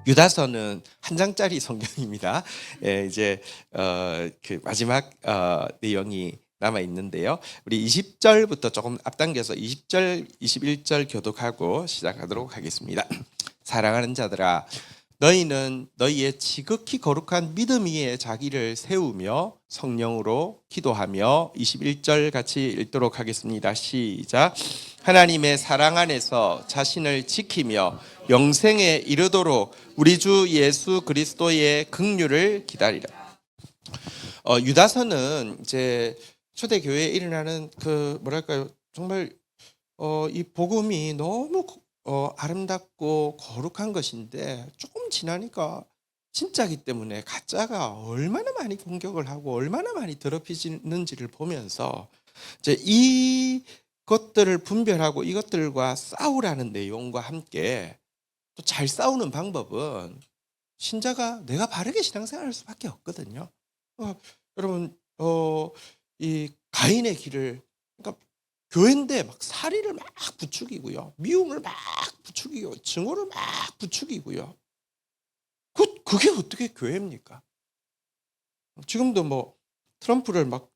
유다서는 한 장짜리 성경입니다. 예, 이제 그 마지막 내용이 남아 있는데요. 우리 20절부터 조금 앞당겨서 20절, 21절 교독하고 시작하도록 하겠습니다. 사랑하는 자들아, 너희는 너희의 지극히 거룩한 믿음 위에 자기를 세우며 성령으로 기도하며 21절 같이 읽도록 하겠습니다. 시작. 하나님의 사랑 안에서 자신을 지키며 영생에 이르도록 우리 주 예수 그리스도의 긍휼을 기다리라. 유다서는 이제 초대교회에 일어나는 그 뭐랄까요, 정말 이 복음이 너무 아름답고 거룩한 것인데 조금 지나니까 진짜기 때문에 가짜가 얼마나 많이 공격을 하고 얼마나 많이 더럽혀지는지를 보면서 이제 이 것들을 분별하고 이것들과 싸우라는 내용과 함께 또 잘 싸우는 방법은 신자가 내가 바르게 신앙생활할 수밖에 없거든요. 여러분 이 가인의 길을, 그러니까 교회인데 막 사리를 막 부추기고요, 미움을 막 부추기고 증오를 막 부추기고요. 그게 어떻게 교회입니까? 지금도 뭐 트럼프를 막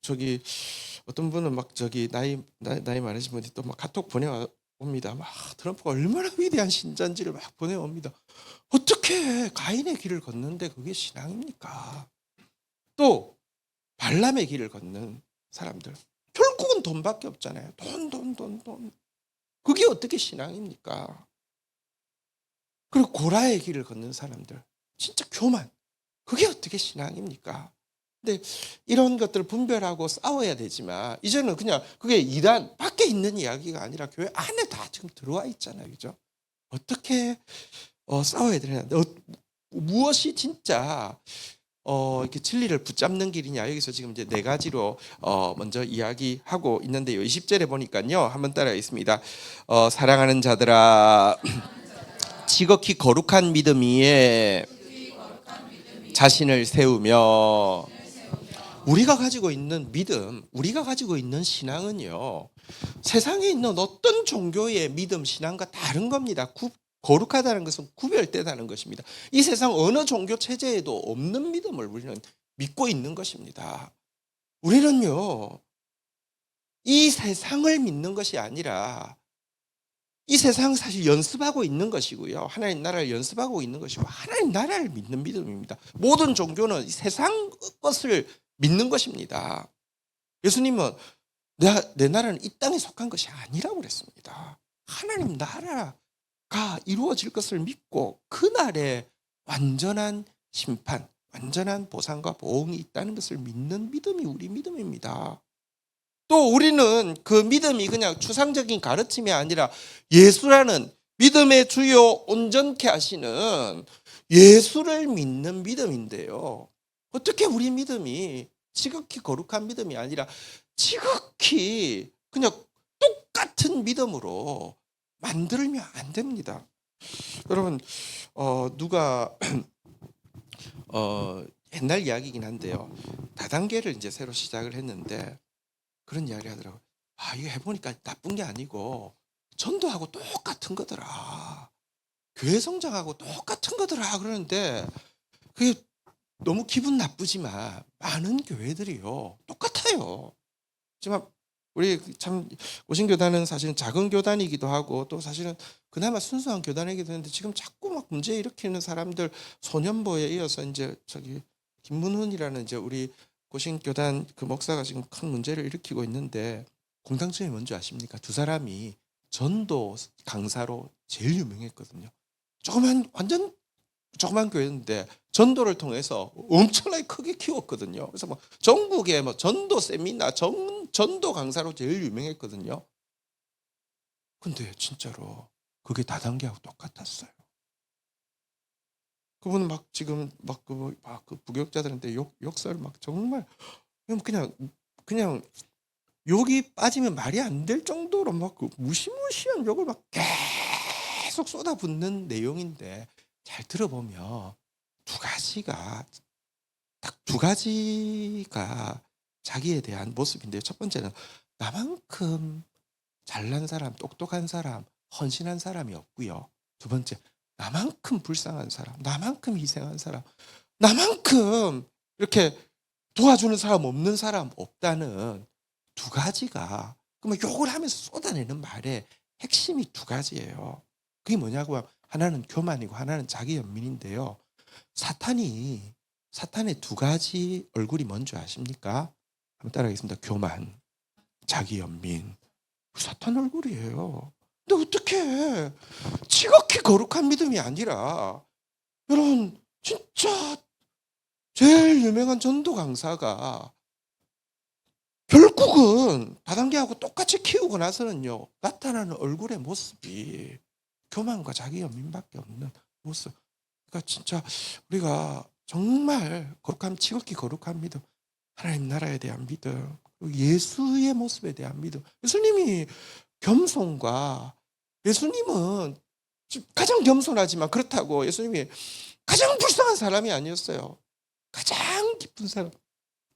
어떤 분은 막 나이 많으신 분이 또 막 카톡 보내옵니다. 막 트럼프가 얼마나 위대한 신자인지를 막 보내옵니다. 어떻게 가인의 길을 걷는데 그게 신앙입니까? 또 발람의 길을 걷는 사람들, 결국은 돈밖에 없잖아요. 돈. 그게 어떻게 신앙입니까? 그리고 고라의 길을 걷는 사람들, 진짜 교만. 그게 어떻게 신앙입니까? 근데 이런 것들을 분별하고 싸워야 되지만 이제는 그냥 그게 이단 밖에 있는 이야기가 아니라 교회 안에 다 지금 들어와 있잖아요. 그죠? 어떻게 싸워야 되냐? 무엇이 진짜 이렇게 진리를 붙잡는 길이냐? 여기서 지금 이제 네 가지로 먼저 이야기하고 있는데요. 20절에 보니까요. 한번 따라하겠습니다. 사랑하는 자들아, 지극히 거룩한 믿음 위에 자신을 세우며. 우리가 가지고 있는 믿음, 우리가 가지고 있는 신앙은요, 세상에 있는 어떤 종교의 믿음, 신앙과 다른 겁니다. 거룩하다는 것은 구별되다는 것입니다. 이 세상 어느 종교 체제에도 없는 믿음을 우리는 믿고 있는 것입니다. 우리는요, 이 세상을 믿는 것이 아니라 이 세상 사실 연습하고 있는 것이고요, 하나님 나라를 연습하고 있는 것이고, 하나님 나라를 믿는 믿음입니다. 모든 종교는 세상 것을 믿는 것입니다. 예수님은 내 나라는 이 땅에 속한 것이 아니라고 그랬습니다. 하나님 나라가 이루어질 것을 믿고 그날에 완전한 심판, 완전한 보상과 보응이 있다는 것을 믿는 믿음이 우리 믿음입니다. 또 우리는 그 믿음이 그냥 추상적인 가르침이 아니라 예수라는 믿음의 주요 온전케 하시는 예수를 믿는 믿음인데요. 어떻게 우리 믿음이 지극히 거룩한 믿음이 아니라 지극히 그냥 똑같은 믿음으로 만들면 안 됩니다. 여러분, 누가 옛날 이야기이긴 한데요, 다단계를 이제 새로 시작을 했는데 그런 이야기를 하더라고요. 이거 해보니까 나쁜 게 아니고 전도하고 똑같은 거더라, 교회 성장하고 똑같은 거더라 그러는데, 그게 너무 기분 나쁘지만 많은 교회들이요 똑같아요. 하지만 우리 참 오신교단은 사실은 작은 교단이기도 하고 또 사실은 그나마 순수한 교단이기도 했는데, 지금 자꾸 막 문제 일으키는 사람들, 소년보에 이어서 이제 김문훈이라는 이제 우리 고신교단 그 목사가 지금 큰 문제를 일으키고 있는데, 공통점이 뭔지 아십니까? 두 사람이 전도 강사로 제일 유명했거든요. 완전 조그만 교회인데 전도를 통해서 엄청나게 크게 키웠거든요. 그래서 뭐 전국에 뭐 전도 세미나, 전도 강사로 제일 유명했거든요. 근데 진짜로 그게 다단계하고 똑같았어요. 그분은 막 지금 그 부교육자들한테 욕설 막 정말 그냥 욕이 빠지면 말이 안 될 정도로 막 그 무시무시한 욕을 막 계속 쏟아붓는 내용인데, 잘 들어보면 딱 두 가지가 자기에 대한 모습인데요. 첫 번째는 나만큼 잘난 사람, 똑똑한 사람, 헌신한 사람이 없고요. 두 번째, 나만큼 불쌍한 사람, 나만큼 희생한 사람, 나만큼 이렇게 도와주는 사람 없는 사람 없다는 두 가지가 그러면 욕을 하면서 쏟아내는 말의 핵심이 두 가지예요. 그게 뭐냐고 하면 하나는 교만이고 하나는 자기 연민인데요. 사탄의 두 가지 얼굴이 뭔지 아십니까? 한번 따라하겠습니다. 교만, 자기 연민. 사탄 얼굴이에요. 근데 어떻게 지극히 거룩한 믿음이 아니라 여러분 진짜 제일 유명한 전도 강사가 결국은 다단계하고 똑같이 키우고 나서는요 나타나는 얼굴의 모습이 교만과 자기 연민밖에 없는 모습. 그러니까 진짜 우리가 정말 지극히 거룩한 믿음, 하나님 나라에 대한 믿음, 예수의 모습에 대한 믿음. 예수님이 겸손과 예수님은 가장 겸손하지만 그렇다고 예수님이 가장 불쌍한 사람이 아니었어요. 가장 기쁜 사람.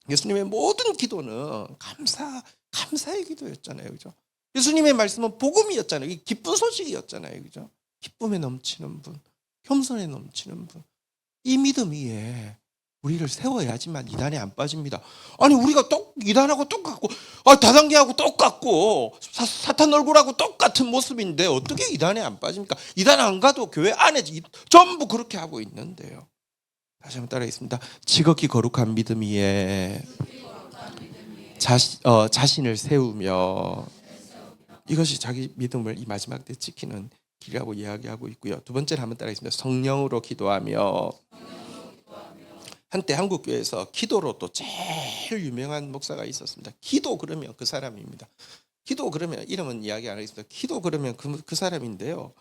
예수님의 모든 기도는 감사의 기도였잖아요. 그죠? 예수님의 말씀은 복음이었잖아요. 기쁜 소식이었잖아요. 그죠? 기쁨에 넘치는 분, 겸손에 넘치는 분. 이 믿음 위에 우리를 세워야지만 이단에 안 빠집니다. 아니 우리가 이단하고 똑같고 다단계하고 똑같고 사탄 얼굴하고 똑같은 모습인데 어떻게 이단에 안 빠집니까? 이단 안 가도 교회 안에 전부 그렇게 하고 있는데요. 다시 한번 따라하겠습니다. 지극히 거룩한 믿음 위에 자신을 세우며 이것이 자기 믿음을 이 마지막 때 지키는 길이라고 이야기하고 있고요. 두 번째는 한번 따라하겠습니다. 성령으로 기도하며. 한때 한국교회에서 기도로 또 제일 유명한 목사가 있었습니다. 기도 그러면 그 사람입니다. 기도 그러면 이름은 이야기 안 하겠습니다. 기도 그러면 그 사람인데요.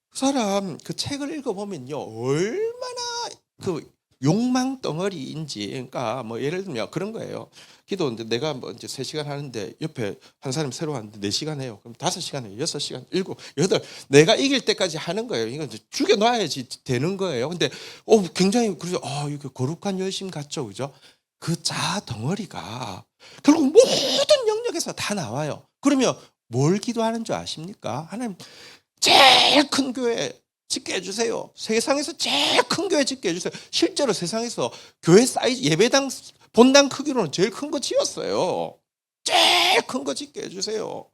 그 사람 그 책을 읽어보면요 얼마나 그 욕망 덩어리인지. 그러니까 뭐 예를 들면 그런 거예요. 기도인데 내가 뭐 이제 3시간 하는데 옆에 한 사람이 새로 왔는데 4시간 해요. 그럼 5시간 해요. 6시간, 7, 8 내가 이길 때까지 하는 거예요. 이건 죽여놔야지 되는 거예요. 근데 굉장히 그래서 이거 거룩한 열심 같죠, 그죠? 그 자 덩어리가 결국 모든 영역에서 다 나와요. 그러면 뭘 기도하는 줄 아십니까? 하나님 제일 큰 교회 짓게 해주세요. 세상에서 제일 큰 교회 짓게 해주세요. 실제로 세상에서 교회 사이즈 예배당 본당 크기로는 제일 큰 거 지었어요. 제일 큰 거 짓게 해주세요.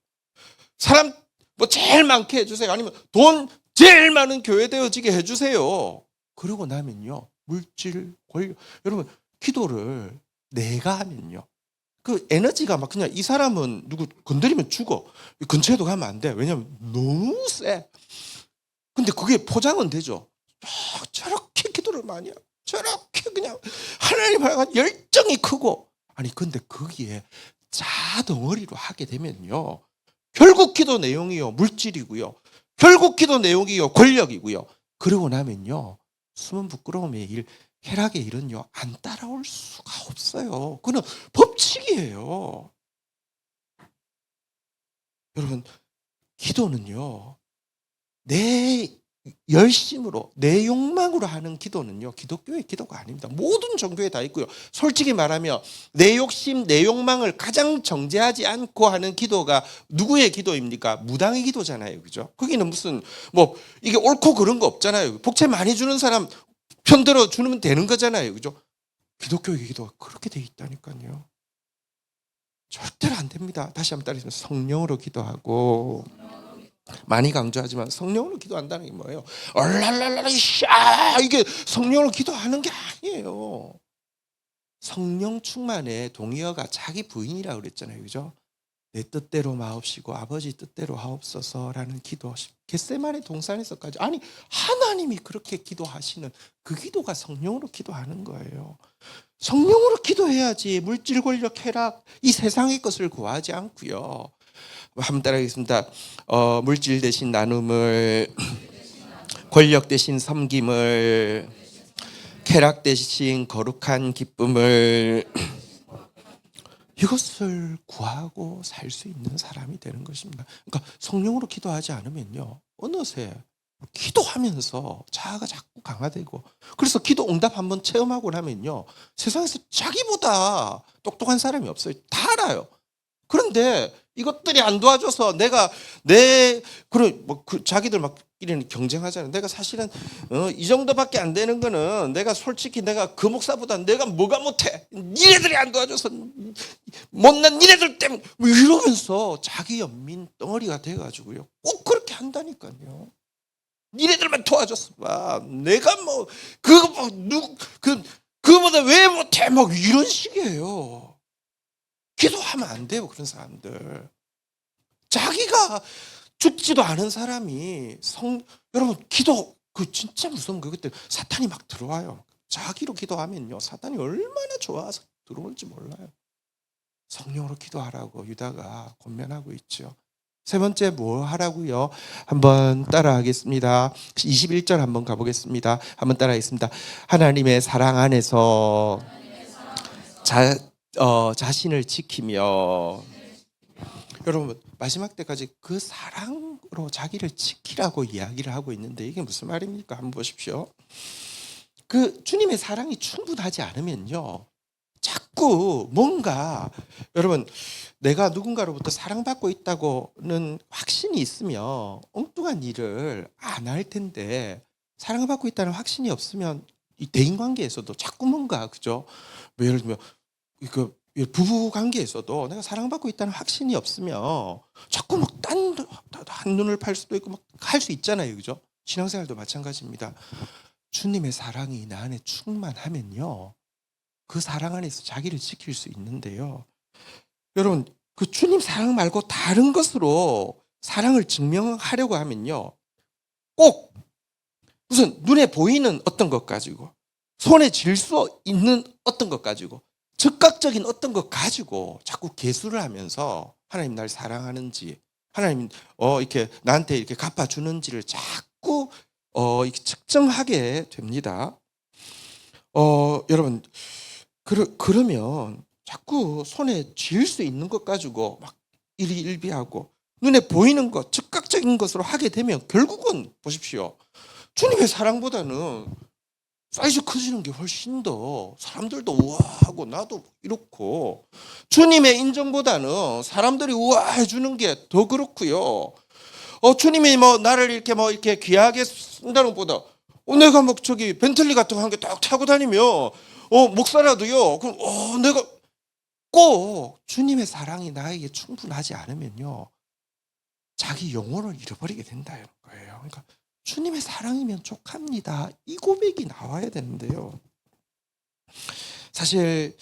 사람 뭐 제일 많게 해주세요. 아니면 돈 제일 많은 교회 되어지게 해주세요. 그러고 나면요 물질 권력. 여러분 기도를 내가 하면요 그 에너지가 막 그냥 이 사람은 누구 건드리면 죽어. 근처에도 가면 안 돼. 왜냐면 너무 세. 근데 그게 포장은 되죠. 저렇게 기도를 많이 하고 저렇게 그냥 하나님 향한 열정이 크고. 아니 근데 거기에 자덩어리로 하게 되면요 결국 기도 내용이요 물질이고요, 결국 기도 내용이요 권력이고요, 그러고 나면요 숨은 부끄러움의 일, 쾌락의 일은요 안 따라올 수가 없어요. 그건 법칙이에요. 여러분 기도는요 내 열심으로 내 욕망으로 하는 기도는요 기독교의 기도가 아닙니다. 모든 종교에 다 있고요. 솔직히 말하면 내 욕심 내 욕망을 가장 정죄하지 않고 하는 기도가 누구의 기도입니까? 무당의 기도잖아요. 그죠? 거기는 무슨 뭐 이게 옳고 그런 거 없잖아요. 복채 많이 주는 사람 편들어 주면 되는 거잖아요. 그죠? 기독교의 기도가 그렇게 돼 있다니까요. 절대로 안 됩니다. 다시 한번 따라해서 성령으로 기도하고. 많이 강조하지만 성령으로 기도한다는 게 뭐예요? 얼랄랄라 샤 이게 성령으로 기도하는 게 아니에요. 성령 충만의 동의어가 자기 부인이라고 그랬잖아요. 그죠? 내 뜻대로 마옵시고 아버지 뜻대로 하옵소서라는 기도. 겟세마네 동산에서까지 아니 하나님이 그렇게 기도하시는 그 기도가 성령으로 기도하는 거예요. 성령으로 기도해야지 물질 권력 쾌락 이 세상의 것을 구하지 않고요. 한번 따라하겠습니다. 물질 대신 나눔을, 권력 대신 섬김을, 쾌락 대신 거룩한 기쁨을 이것을 구하고 살 수 있는 사람이 되는 것입니다. 그러니까 성령으로 기도하지 않으면요 어느새 기도하면서 자아가 자꾸 강화되고, 그래서 기도 응답 한번 체험하고 나면요 세상에서 자기보다 똑똑한 사람이 없어요. 다 알아요. 그런데 이것들이 안 도와줘서 내가 자기들 막 이런 경쟁하잖아요. 내가 사실은 이 정도밖에 안 되는 거는 내가 솔직히 내가 그 목사보다 내가 뭐가 못해. 니네들이 안 도와줘서 못난 니네들 때문에 뭐 이러면서 자기 연민 덩어리가 돼가지고요. 꼭 그렇게 한다니까요. 니네들만 도와줬어. 와, 내가 뭐 그거 뭐 그거보다 왜 못해? 막 이런 식이에요. 기도하면 안 돼요, 그런 사람들. 자기가 죽지도 않은 사람이 여러분 기도 그 진짜 무서운 거 그때 사탄이 막 들어와요. 자기로 기도하면요 사탄이 얼마나 좋아서 들어올지 몰라요. 성령으로 기도하라고 유다가 권면하고 있죠. 세 번째 뭐 하라고요? 한번 따라하겠습니다. 21절 한번 가보겠습니다. 한번 따라하겠습니다. 하나님의 사랑 안에서 자신을 지키며 여러분 마지막 때까지 그 사랑으로 자기를 지키라고 이야기를 하고 있는데 이게 무슨 말입니까? 한번 보십시오. 그 주님의 사랑이 충분하지 않으면요 자꾸 뭔가 여러분 내가 누군가로부터 사랑받고 있다고는 확신이 있으면 엉뚱한 일을 안 할 텐데 사랑받고 있다는 확신이 없으면 이 대인관계에서도 자꾸 뭔가 그죠? 뭐 예를 들면 그 부부 관계에서도 내가 사랑받고 있다는 확신이 없으면 자꾸 막 한눈을 팔 수도 있고 막 할 수 있잖아요, 그죠? 신앙생활도 마찬가지입니다. 주님의 사랑이 나 안에 충만하면요, 그 사랑 안에서 자기를 지킬 수 있는데요. 여러분, 그 주님 사랑 말고 다른 것으로 사랑을 증명하려고 하면요, 꼭 무슨 눈에 보이는 어떤 것 가지고, 손에 쥘 수 있는 어떤 것 가지고, 즉각적인 어떤 것 가지고 자꾸 개수를 하면서 하나님 날 사랑하는지, 하나님 이렇게 나한테 이렇게 갚아주는지를 자꾸 이렇게 측정하게 됩니다. 여러분 그러면 자꾸 손에 쥘 수 있는 것 가지고 막 일희일비하고 눈에 보이는 것, 즉각적인 것으로 하게 되면 결국은 보십시오. 주님의 사랑보다는 사이즈 커지는 게 훨씬 더 사람들도 우아하고 나도 이렇고 주님의 인정보다는 사람들이 우아해 주는 게 더 그렇고요. 주님이 뭐 나를 이렇게 귀하게 쓴다는 것보다 내가 뭐 저기 벤틀리 같은 거 한 개 딱 타고 다니면 목사라도요. 그럼 내가 꼭 주님의 사랑이 나에게 충분하지 않으면요. 자기 영혼을 잃어버리게 된다는 거예요. 그러니까 주님의 사랑이면 족합니다. 이 고백이 나와야 되는데요. 사실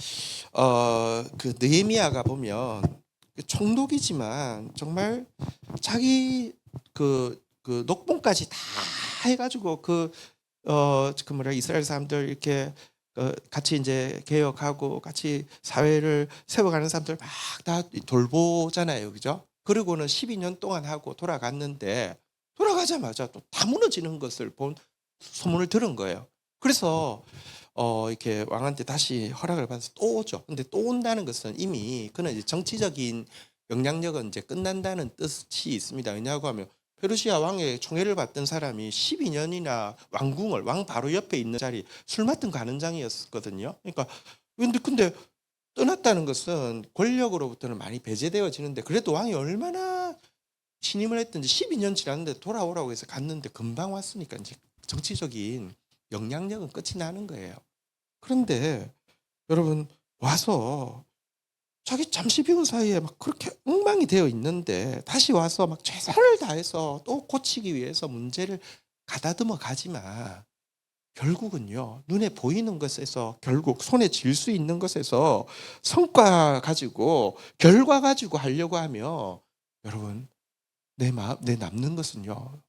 그 느헤미야가 보면 총독이지만 정말 자기 그 녹봉까지 다 해가지고 이스라엘 사람들 이렇게 같이 이제 개혁하고 같이 사회를 세워가는 사람들 막 다 돌보잖아요, 그죠? 그리고는 12년 동안 하고 돌아갔는데 돌아가자마자 또 다 무너지는 것을 본 소문을 들은 거예요. 그래서 이렇게 왕한테 다시 허락을 받아서 또 오죠. 근데 또 온다는 것은 이미 그는 이제 정치적인 영향력은 이제 끝난다는 뜻이 있습니다. 왜냐하고 하면 페르시아 왕의 총애를 받던 사람이 12년이나 왕 바로 옆에 있는 자리 술 맡은 관원장이었거든요. 그러니까 근데 떠났다는 것은 권력으로부터는 많이 배제되어지는데 그래도 왕이 얼마나 신임을 했든지 12년 지났는데 돌아오라고 해서 갔는데 금방 왔으니까 이제 정치적인 영향력은 끝이 나는 거예요. 그런데 여러분 와서 자기 잠시 비운 사이에 막 그렇게 엉망이 되어 있는데 다시 와서 막 최선을 다해서 또 고치기 위해서 문제를 가다듬어 가지만 결국은요 눈에 보이는 것에서 결국 손에 쥘 수 있는 것에서 성과 가지고 결과 가지고 하려고 하면 여러분 내 남는 것은요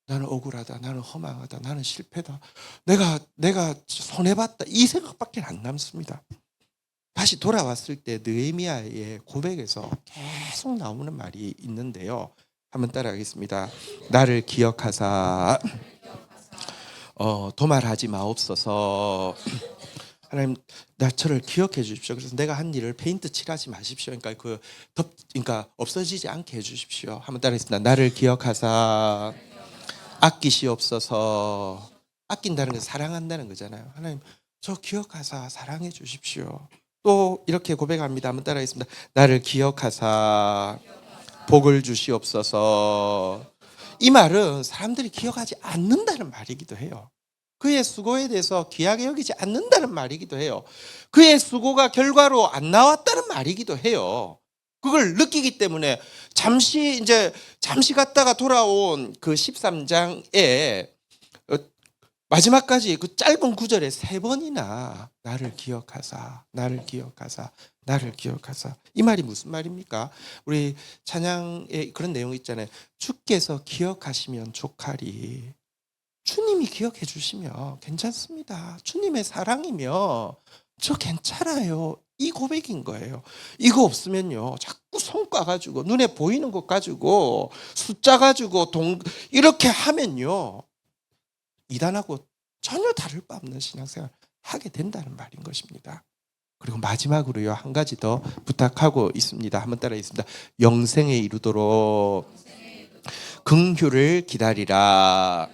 나는 억울하다, 나는 허망하다, 나는 실패다, 내가 손해봤다 이 생각밖에 안 남습니다. 다시 돌아왔을 때 느헤미야의 고백에서 계속 나오는 말이 있는데요. 한번 따라하겠습니다. 나를 기억하사 도말하지 마옵소서. 하나님 저를 기억해 주십시오. 그래서 내가 한 일을 페인트 칠하지 마십시오. 그러니까 없어지지 않게 해 주십시오. 한번 따라하겠습니다. 나를 기억하사 아끼시옵소서. 아낀다는 건 사랑한다는 거잖아요. 하나님 저 기억하사 사랑해 주십시오. 또 이렇게 고백합니다. 한번 따라하겠습니다. 나를 기억하사 복을 주시옵소서. 이 말은 사람들이 기억하지 않는다는 말이기도 해요. 그의 수고에 대해서 귀하게 여기지 않는다는 말이기도 해요. 그의 수고가 결과로 안 나왔다는 말이기도 해요. 그걸 느끼기 때문에 잠시 갔다가 돌아온 그 13장에 마지막까지 그 짧은 구절에 3번이나 나를 기억하사, 나를 기억하사, 나를 기억하사. 이 말이 무슨 말입니까? 우리 찬양에 그런 내용이 있잖아요. 주께서 기억하시면 족하리. 주님이 기억해 주시면 괜찮습니다. 주님의 사랑이면 저 괜찮아요. 이 고백인 거예요. 이거 없으면요, 자꾸 성과 가지고 눈에 보이는 것 가지고 숫자 가지고 이렇게 하면요, 이단하고 전혀 다를 바 없는 신앙생활 하게 된다는 말인 것입니다. 그리고 마지막으로요, 한 가지 더 부탁하고 있습니다. 한번 따라하겠습니다. 영생에 이르도록 긍휼을 기다리라.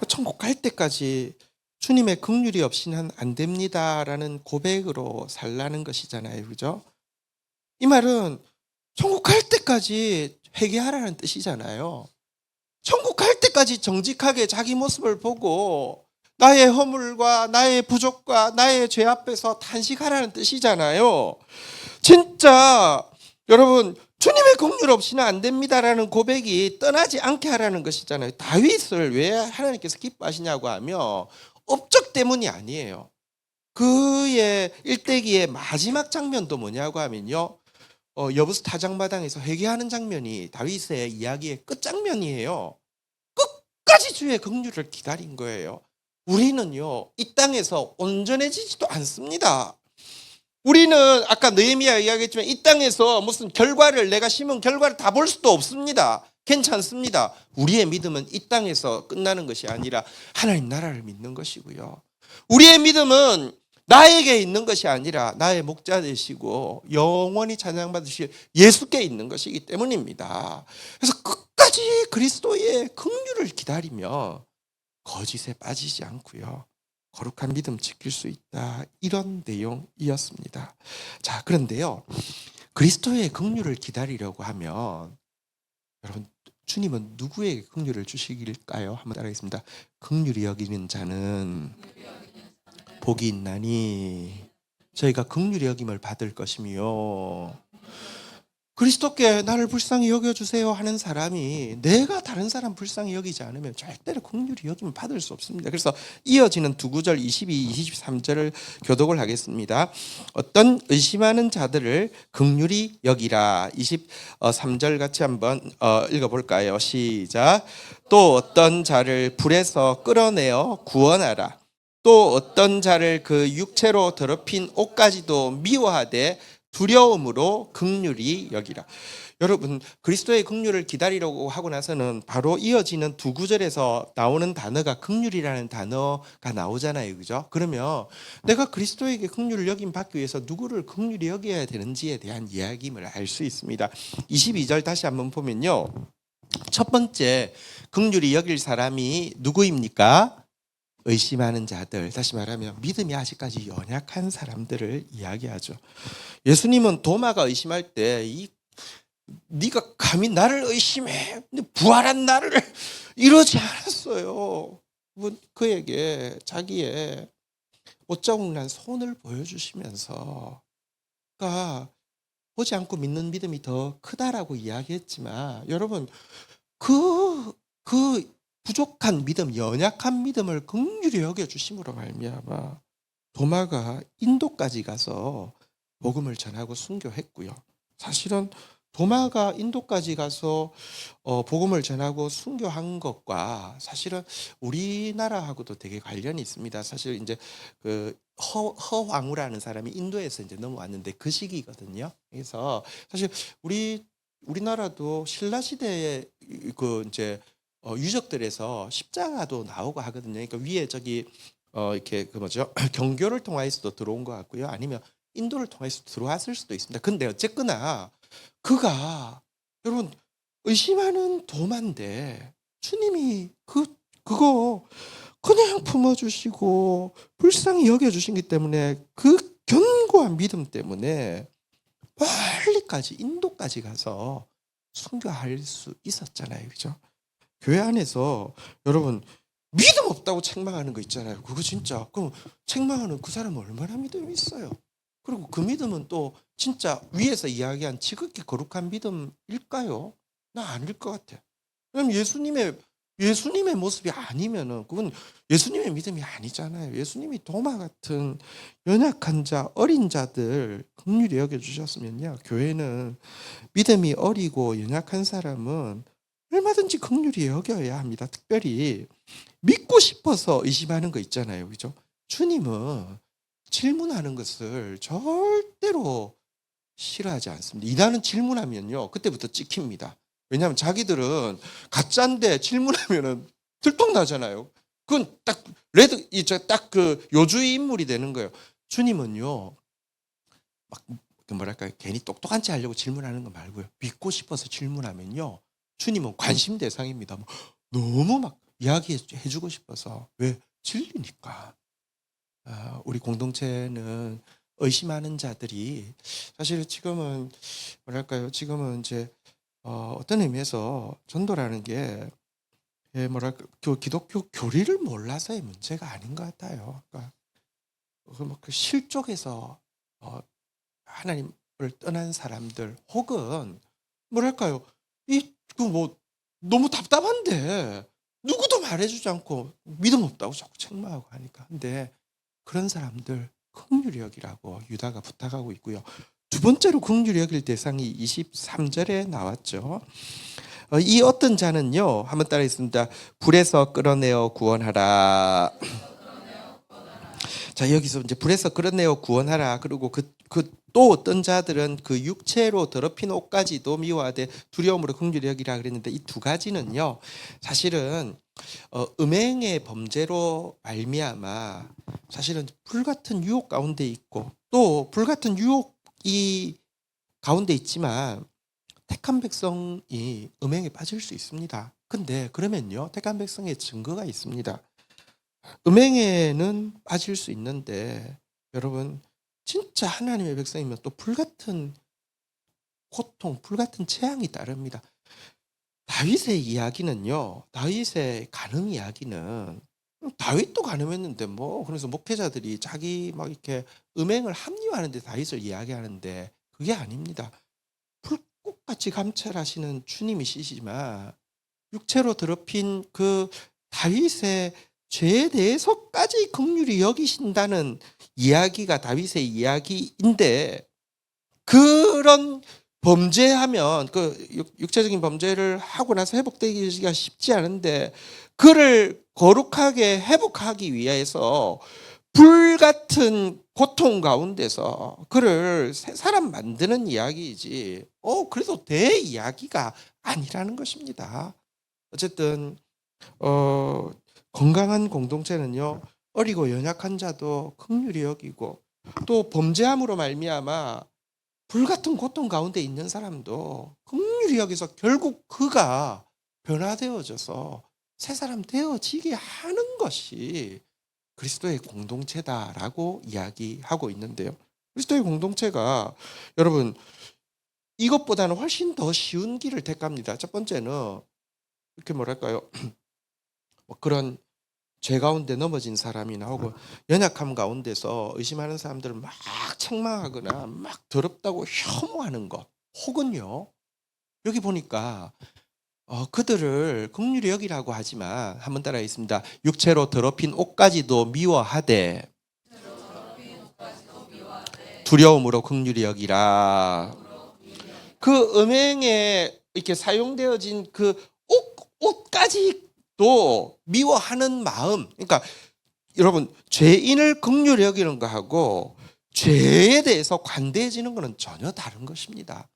천국 갈 때까지 주님의 긍휼이 없이는 안 됩니다라는 고백으로 살라는 것이잖아요. 그죠? 이 말은 천국 갈 때까지 회개하라는 뜻이잖아요. 천국 갈 때까지 정직하게 자기 모습을 보고 나의 허물과 나의 부족과 나의 죄 앞에서 탄식하라는 뜻이잖아요. 진짜 여러분, 주님의 긍휼 없이는 안 됩니다라는 고백이 떠나지 않게 하라는 것이잖아요. 다윗을 왜 하나님께서 기뻐하시냐고 하면 업적 때문이 아니에요. 그의 일대기의 마지막 장면도 뭐냐고 하면요, 여부수 타작마당에서 회개하는 장면이 다윗의 이야기의 끝장면이에요. 끝까지 주의 긍휼을 기다린 거예요. 우리는요, 이 땅에서 온전해지지도 않습니다. 우리는 아까 느헤미야 이야기했지만 이 땅에서 무슨 내가 심은 결과를 다 볼 수도 없습니다. 괜찮습니다. 우리의 믿음은 이 땅에서 끝나는 것이 아니라 하나님 나라를 믿는 것이고요. 우리의 믿음은 나에게 있는 것이 아니라 나의 목자 되시고 영원히 찬양받으실 예수께 있는 것이기 때문입니다. 그래서 끝까지 그리스도의 긍휼을 기다리며 거짓에 빠지지 않고요, 거룩한 믿음 지킬 수 있다. 이런 내용이었습니다. 자, 그런데요, 그리스도의 긍휼을 기다리려고 하면 여러분, 주님은 누구에게 긍휼을 주시길까요? 한번 따라하겠습니다. 긍휼히 여기는 자는 복이 있나니 저희가 긍휼히 여김을 받을 것이며, 그리스도께 나를 불쌍히 여겨주세요 하는 사람이 내가 다른 사람 불쌍히 여기지 않으면 절대로 긍휼히 여김을 받을 수 없습니다. 그래서 이어지는 두 구절 22, 23절을 교독을 하겠습니다. 어떤 의심하는 자들을 긍휼히 여기라. 23절 같이 한번 읽어볼까요? 시작. 또 어떤 자를 불에서 끌어내어 구원하라. 또 어떤 자를 그 육체로 더럽힌 옷까지도 미워하되 두려움으로 긍휼히 여기라. 여러분, 그리스도의 긍휼을 기다리려고 하고 나서는 바로 이어지는 두 구절에서 나오는 단어가 긍휼이라는 단어가 나오잖아요. 그죠? 그러면 내가 그리스도에게 긍휼을 여김 받기 위해서 누구를 긍휼히 여겨야 되는지에 대한 이야기임을 알 수 있습니다. 22절 다시 한번 보면요, 첫 번째 긍휼히 여길 사람이 누구입니까? 의심하는 자들, 다시 말하면 믿음이 아직까지 연약한 사람들을 이야기하죠. 예수님은 도마가 의심할 때 네가 감히 나를 의심해, 부활한 나를 이러지 않았어요. 그에게 자기의 옷자국 난 손을 보여주시면서, 그러니까 보지 않고 믿는 믿음이 더 크다라고 이야기했지만, 여러분, 그 부족한 믿음, 연약한 믿음을 긍휼히 여겨주심으로 말미암아 도마가 인도까지 가서 복음을 전하고 순교했고요. 사실은 도마가 인도까지 가서 복음을 전하고 순교한 것과 사실은 우리나라하고도 되게 관련이 있습니다. 사실 이제 그 허황우라는 사람이 인도에서 이제 넘어왔는데 그 시기거든요. 그래서 사실 우리나라도 신라 시대에 그 이제 유적들에서 십자가도 나오고 하거든요. 그러니까 위에 저기 이렇게 그 뭐죠? 경교를 통하여서도 들어온 것 같고요. 아니면 인도를 통해서 들어왔을 수도 있습니다. 근데 어쨌거나 그가 여러분 의심하는 도마인데 주님이 그거 그냥 품어주시고 불쌍히 여겨주신기 때문에 그 견고한 믿음 때문에 멀리까지 인도까지 가서 순교할 수 있었잖아요. 그죠? 교회 안에서 여러분 믿음 없다고 책망하는 거 있잖아요. 그거 진짜 그럼 책망하는 그 사람은 얼마나 믿음이 있어요. 그리고 그 믿음은 또 진짜 위에서 이야기한 지극히 거룩한 믿음일까요? 나 아닐 것 같아. 그럼 예수님의 모습이 아니면은 그건 예수님의 믿음이 아니잖아요. 예수님이 도마 같은 연약한 자, 어린 자들 긍휼히 여겨 주셨으면요. 교회는 믿음이 어리고 연약한 사람은 얼마든지 긍휼히 여겨야 합니다. 특별히 믿고 싶어서 의심하는 거 있잖아요. 그죠? 주님은 질문하는 것을 절대로 싫어하지 않습니다. 이단은 질문하면요. 그때부터 찍힙니다. 왜냐하면 자기들은 가짜인데 질문하면은 들통나잖아요. 그건 딱 레드 딱 그 요주의 인물이 되는 거예요. 주님은요. 막 뭐랄까요? 괜히 똑똑한 체 하려고 질문하는 거 말고요. 믿고 싶어서 질문하면요. 주님은 관심 대상입니다. 너무 막 이야기해 주고 싶어서 왜 진리니까. 우리 공동체는 의심하는 자들이 사실 지금은 뭐랄까요? 지금은 이제 어떤 의미에서 전도라는 게 뭐랄까 그 기독교 교리를 몰라서의 문제가 아닌 것 같아요. 그러니까 그 실족에서 하나님을 떠난 사람들 혹은 뭐랄까요? 이 그 뭐 너무 답답한데 누구도 말해주지 않고 믿음 없다고 자꾸 책망하고 하니까. 근데 그런 사람들 긍휼히 여기라고 유다가 부탁하고 있고요. 두 번째로 긍휼히 여길 대상이 23절에 나왔죠. 이 어떤 자는요. 한번 따라했습니다. 불에서 끌어내어 구원하라. 자, 여기서 이제 불에서 끌어내어 구원하라. 그리고 또 어떤 자들은 그 육체로 더럽힌 옷까지도 미워하되 두려움으로 긍휼히 여기라 그랬는데 이 두 가지는요. 사실은 음행의 범죄로 말미암아 사실은 불같은 유혹 가운데 있고 또 불같은 유혹이 가운데 있지만 택한 백성이 음행에 빠질 수 있습니다. 근데 그러면요. 택한 백성의 증거가 있습니다. 음행에는 빠질 수 있는데 여러분 진짜 하나님의 백성이면 또 불같은 고통, 불같은 재앙이 따릅니다. 다윗의 이야기는요. 다윗의 간음 이야기는 다윗도 간음했는데 뭐 그래서 목회자들이 자기 막 이렇게 음행을 합리화하는데 다윗을 이야기하는데 그게 아닙니다. 불꽃같이 감찰하시는 주님이시지만 육체로 더럽힌 그 다윗의 죄에 대해서까지 긍휼히 여기신다는 이야기가 다윗의 이야기인데 그런 범죄하면 그 육체적인 범죄를 하고 나서 회복되기가 쉽지 않은데 그를 거룩하게 회복하기 위해서 불같은 고통 가운데서 그를 새 사람 만드는 이야기이지 그래도 대 이야기가 아니라는 것입니다. 어쨌든 건강한 공동체는요. 어리고 연약한 자도 긍휼히 여기고 또 범죄함으로 말미암아 불같은 고통 가운데 있는 사람도 긍휼히 여기서 결국 그가 변화되어져서 새 사람 되어지게 하는 것이 그리스도의 공동체다라고 이야기하고 있는데요. 그리스도의 공동체가 여러분 이것보다는 훨씬 더 쉬운 길을 택합니다. 첫 번째는 이렇게 뭐랄까요? 뭐 그런 죄 가운데 넘어진 사람이나 혹은 연약함 가운데서 의심하는 사람들을 막 책망하거나 막 더럽다고 혐오하는 것 혹은요 여기 보니까 그들을 긍휼히 여기라고 하지만 한번 따라 있습니다. 육체로 더럽힌 옷까지도 미워하되 두려움으로 긍휼히 여기라. 그 음행에 이렇게 사용되어진 그 옷까지도 미워하는 마음. 그러니까 여러분 죄인을 긍휼히 여기는 거하고 죄에 대해서 관대해지는 것은 전혀 다른 것입니다.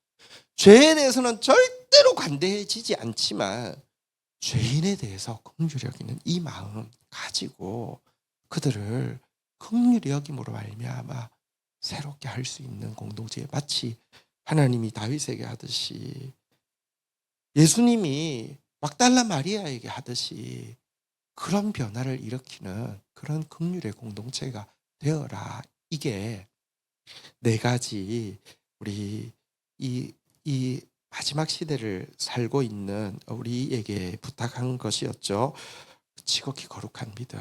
죄에 대해서는 절대로 관대해지지 않지만 죄인에 대해서 긍휼히 여기는 이 마음 가지고 그들을 긍휼히 여김으로 말미암아 새롭게 할 수 있는 공동체 마치 하나님이 다윗에게 하듯이 예수님이 막달라 마리아에게 하듯이 그런 변화를 일으키는 그런 긍휼의 공동체가 되어라. 이게 네 가지 우리 이 마지막 시대를 살고 있는 우리에게 부탁한 것이었죠. 지극히 거룩한 믿음,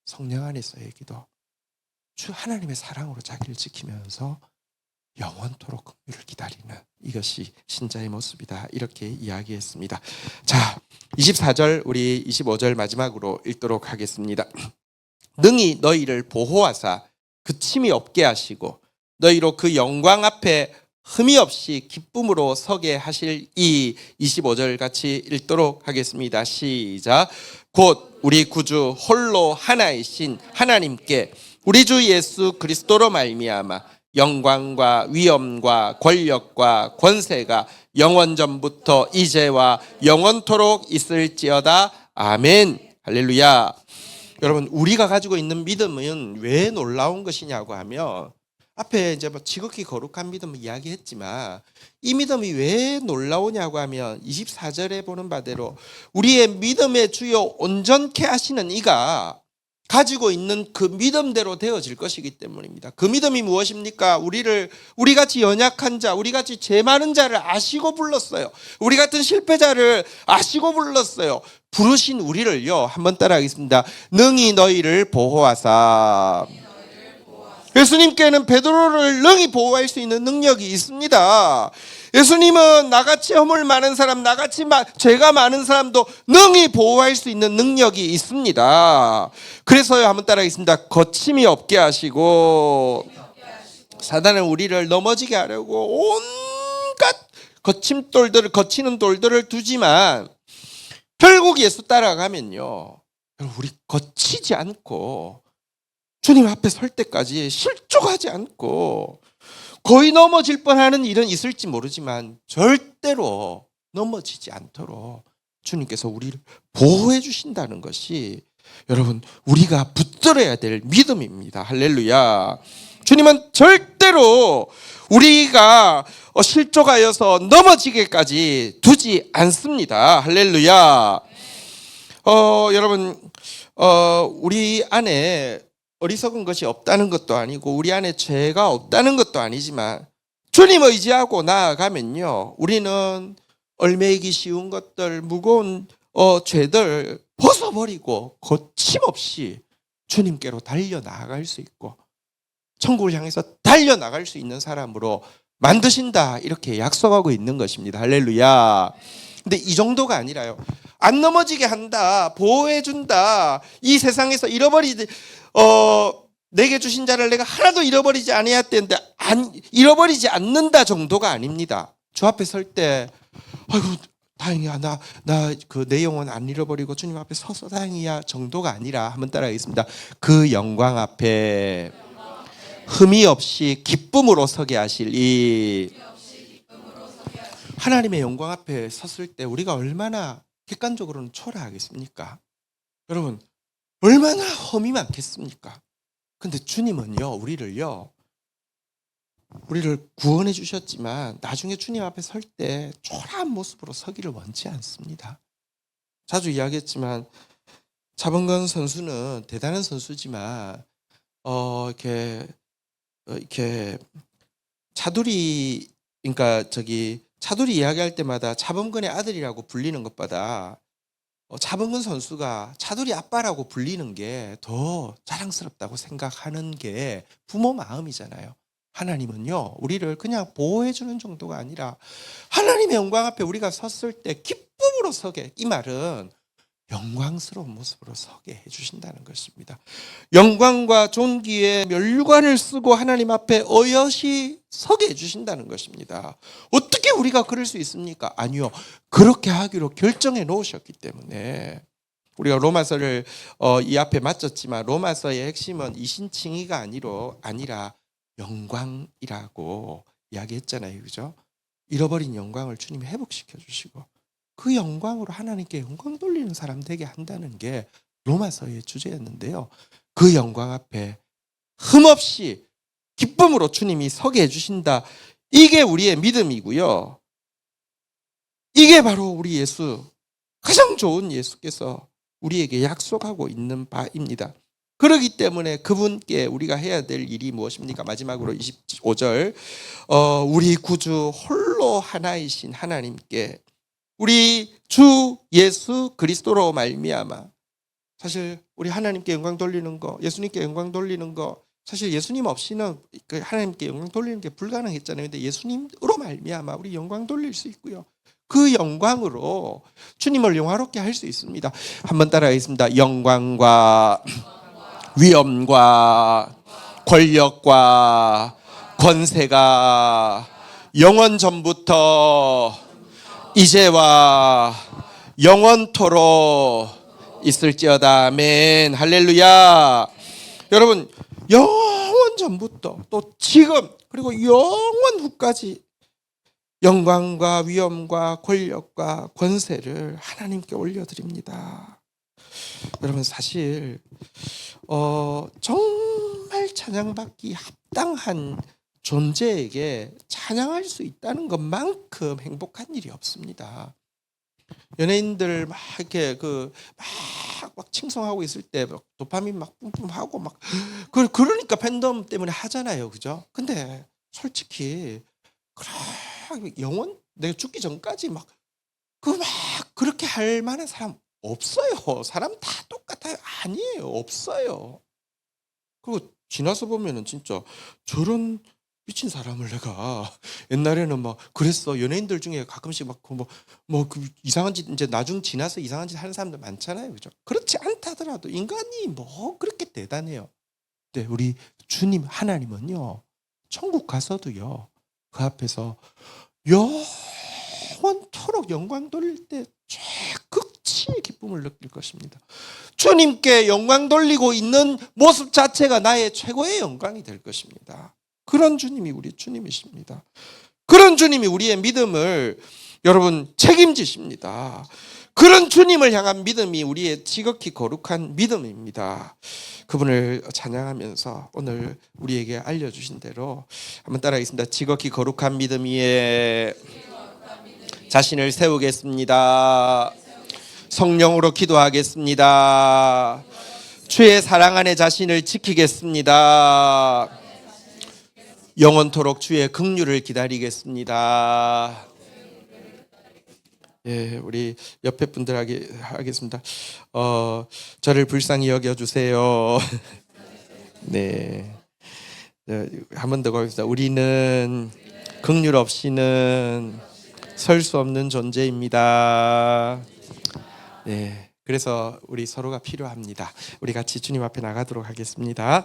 성령 안에서의 기도, 주 하나님의 사랑으로 자기를 지키면서 영원토록 긍휼을 기다리는 이것이 신자의 모습이다. 이렇게 이야기했습니다. 자, 24절 우리 25절 마지막으로 읽도록 하겠습니다. 능히 너희를 보호하사 그침이 없게 하시고 너희로 그 영광 앞에 흠이 없이 기쁨으로 서게 하실 이 25절 같이 읽도록 하겠습니다. 시작. 곧 우리 구주 홀로 하나이신 하나님께 우리 주 예수 그리스도로 말미암아 영광과 위엄과 권력과 권세가 영원전부터 이제와 영원토록 있을지어다. 아멘. 할렐루야. 여러분, 우리가 가지고 있는 믿음은 왜 놀라운 것이냐고 하면 앞에 이제 지극히 거룩한 믿음을 이야기했지만 이 믿음이 왜 놀라우냐고 하면 24절에 보는 바대로 우리의 믿음의 주요 온전케 하시는 이가 가지고 있는 그 믿음대로 되어질 것이기 때문입니다. 그 믿음이 무엇입니까? 우리 같이 연약한 자, 우리 같이 죄 많은 자를 아시고 불렀어요. 우리 같은 실패자를 아시고 불렀어요. 부르신 우리를요, 한번 따라하겠습니다. 능히 너희를 보호하사. 예수님께는 베드로를 능히 보호할 수 있는 능력이 있습니다. 예수님은 나같이 허물 많은 사람, 나같이 죄가 많은 사람도 능히 보호할 수 있는 능력이 있습니다. 그래서요, 한번 따라하겠습니다. 거침이 없게 하시고, 사단은 우리를 넘어지게 하려고 온갖 거치는 돌들을 두지만 결국 예수 따라가면요, 우리 거치지 않고 주님 앞에 설 때까지 실족하지 않고 거의 넘어질 뻔하는 일은 있을지 모르지만 절대로 넘어지지 않도록 주님께서 우리를 보호해 주신다는 것이 여러분 우리가 붙들어야 될 믿음입니다. 할렐루야. 주님은 절대로 우리가 실족하여서 넘어지게까지 두지 않습니다. 할렐루야. 여러분 우리 안에 어리석은 것이 없다는 것도 아니고 우리 안에 죄가 없다는 것도 아니지만 주님 의지하고 나아가면요, 우리는 얽매이기 쉬운 것들, 무거운 죄들 벗어버리고 거침없이 주님께로 달려나갈 수 있고 천국을 향해서 달려나갈 수 있는 사람으로 만드신다, 이렇게 약속하고 있는 것입니다. 할렐루야. 근데 이 정도가 아니라요, 안 넘어지게 한다, 보호해준다, 이 세상에서 내게 주신 자를 내가 하나도 잃어버리지 아니하였는데 잃어버리지 않는다 정도가 아닙니다. 주 앞에 설 때 아이고 다행이야, 나 그 내 영혼 안 잃어버리고 주님 앞에 서서 다행이야 정도가 아니라, 한번 따라하겠습니다. 그 영광 앞에 흠이 없이 기쁨으로 서게 하실 이 하나님의 영광 앞에 섰을 때 우리가 얼마나 객관적으로는 초라하겠습니까? 여러분, 얼마나 험이 많겠습니까? 근데 주님은요, 우리를 구원해 주셨지만 나중에 주님 앞에 설 때 초라한 모습으로 서기를 원치 않습니다. 자주 이야기했지만 차범근 선수는 대단한 선수지만 이렇게 차두리 이야기할 때마다 차범근의 아들이라고 불리는 것보다 차범근 선수가 차두리 아빠라고 불리는 게 더 자랑스럽다고 생각하는 게 부모 마음이잖아요. 하나님은요, 우리를 그냥 보호해주는 정도가 아니라 하나님의 영광 앞에 우리가 섰을 때 기쁨으로 서게, 이 말은 영광스러운 모습으로 서게 해주신다는 것입니다. 영광과 존귀의 면류관을 쓰고 하나님 앞에 어여시 서게 해주신다는 것입니다. 어떻게 우리가 그럴 수 있습니까? 아니요, 그렇게 하기로 결정해 놓으셨기 때문에. 우리가 로마서를 이 앞에 마쳤지만 로마서의 핵심은 이신칭의가 아니라 영광이라고 이야기했잖아요. 그죠? 잃어버린 영광을 주님이 회복시켜 주시고 그 영광으로 하나님께 영광 돌리는 사람 되게 한다는 게 로마서의 주제였는데요. 그 영광 앞에 흠없이 기쁨으로 주님이 서게 해주신다. 이게 우리의 믿음이고요. 이게 바로 우리 예수, 가장 좋은 예수께서 우리에게 약속하고 있는 바입니다. 그렇기 때문에 그분께 우리가 해야 될 일이 무엇입니까? 마지막으로 25절 우리 구주 홀로 하나이신 하나님께 우리 주 예수 그리스도로 말미암아 사실 우리 하나님께 영광 돌리는 거, 예수님께 영광 돌리는 거 사실 예수님 없이는 그 하나님께 영광 돌리는 게 불가능했잖아요. 근데 예수님으로 말미암아 우리 영광 돌릴 수 있고요. 그 영광으로 주님을 영화롭게 할 수 있습니다. 한번 따라하겠습니다. 영광과 위엄과 권력과 권세가 영원 전부터 이제와 영원토록 있을지어다. 아멘. 할렐루야. 여러분 영원 전부터 또 지금 그리고 영원 후까지 영광과 위엄과 권력과 권세를 하나님께 올려드립니다. 여러분 사실 정말 찬양받기 합당한 존재에게 찬양할 수 있다는 것만큼 행복한 일이 없습니다. 연예인들 막 이렇게 막 칭송하고 있을 때 도파민 막 뿜뿜하고 막 그러니까 팬덤 때문에 하잖아요, 그죠? 근데 솔직히 영원 내가 죽기 전까지 막 그렇게 할 만한 사람 없어요. 사람 다 똑같아요. 아니에요. 없어요. 그리고 지나서 보면은 진짜 저런 미친 사람을 내가 옛날에는 막 그랬어. 연예인들 중에 가끔씩 막 이상한 짓 이제 나중 지나서 이상한 짓 하는 사람들 많잖아요. 그죠? 그렇지 않다더라도 인간이 뭐 그렇게 대단해요. 근데 우리 주님 하나님은요. 천국 가서도요. 그 앞에서 영원토록 영광 돌릴 때 최극치의 기쁨을 느낄 것입니다. 주님께 영광 돌리고 있는 모습 자체가 나의 최고의 영광이 될 것입니다. 그런 주님이 우리 주님이십니다. 그런 주님이 우리의 믿음을 여러분 책임지십니다. 그런 주님을 향한 믿음이 우리의 지극히 거룩한 믿음입니다. 그분을 찬양하면서 오늘 우리에게 알려주신 대로 한번 따라하겠습니다. 지극히 거룩한 믿음 위에 자신을 세우겠습니다. 성령으로 기도하겠습니다. 주의 사랑 안에 자신을 지키겠습니다. 영원토록 주의 긍휼을 기다리겠습니다. 예, 우리 옆에 분들에게 하겠습니다. 저를 불쌍히 여겨주세요. 네, 한 번 더 가겠습니다. 우리는 긍휼 없이는 설 수 없는 존재입니다. 네, 그래서 우리 서로가 필요합니다. 우리 같이 주님 앞에 나가도록 하겠습니다.